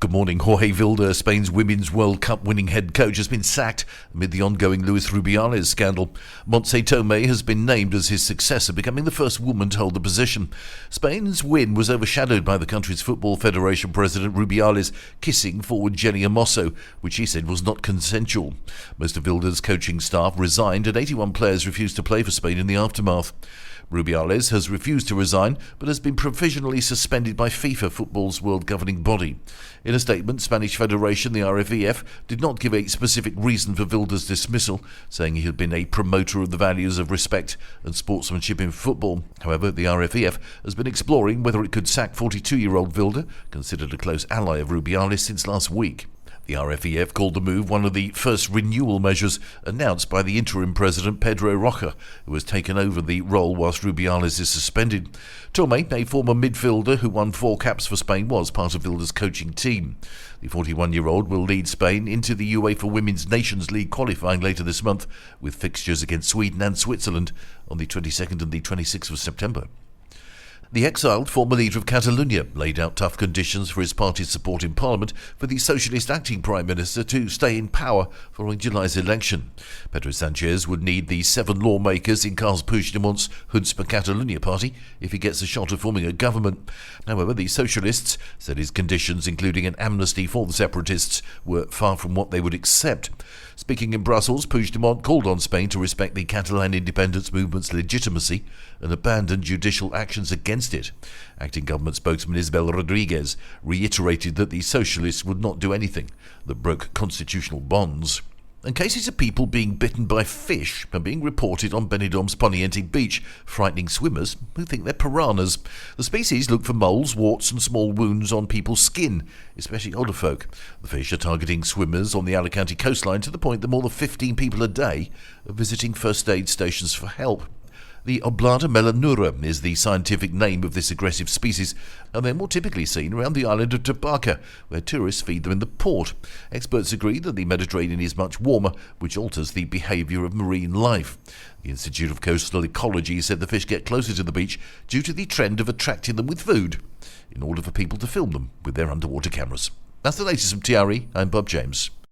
Good morning. Jorge Vilda, Spain's Women's World Cup winning head coach, has been sacked amid the ongoing Luis Rubiales scandal. Montse Tomé has been named as his successor, becoming the first woman to hold the position. Spain's win was overshadowed by the country's Football Federation president Rubiales kissing forward Jenny Hermoso, which he said was not consensual. Most of Vilda's coaching staff resigned and 81 players refused to play for Spain in the aftermath. Rubiales has refused to resign, but has been provisionally suspended by FIFA, football's world governing body. In a statement, Spanish Federation, the RFEF, did not give a specific reason for Vilda's dismissal, saying he had been a promoter of the values of respect and sportsmanship in football. However, the RFEF has been exploring whether it could sack 42-year-old Vilda, considered a close ally of Rubiales since last week. The RFEF called the move one of the first renewal measures announced by the interim president Pedro Rocha, who has taken over the role whilst Rubiales is suspended. Tomé, a former midfielder who won 4 caps for Spain, was part of Vilda's coaching team. The 41-year-old will lead Spain into the UEFA Women's Nations League qualifying later this month, with fixtures against Sweden and Switzerland on the 22nd and the 26th of September. The exiled former leader of Catalonia laid out tough conditions for his party's support in Parliament for the socialist acting Prime Minister to stay in power following July's election. Pedro Sanchez would need the 7 lawmakers in Carles Puigdemont's Junts per Catalunya party if he gets a shot at forming a government. However, the socialists said his conditions, including an amnesty for the separatists, were far from what they would accept. Speaking in Brussels, Puigdemont called on Spain to respect the Catalan independence movement's legitimacy and abandon judicial actions against it. Acting government spokesman Isabel Rodriguez reiterated that the socialists would not do anything that broke constitutional bonds. And cases of people being bitten by fish are being reported on Benidorm's Poniente beach, frightening swimmers who think they're piranhas. The species look for moles, warts and small wounds on people's skin, especially older folk. The fish are targeting swimmers on the Alicante coastline to the point that more than 15 people a day are visiting first aid stations for help. The Oblada melanura is the scientific name of this aggressive species, and they're more typically seen around the island of Tabarca, where tourists feed them in the port. Experts agree that the Mediterranean is much warmer, which alters the behaviour of marine life. The Institute of Coastal Ecology said the fish get closer to the beach due to the trend of attracting them with food, in order for people to film them with their underwater cameras. That's the latest from TRE. I'm Bob James.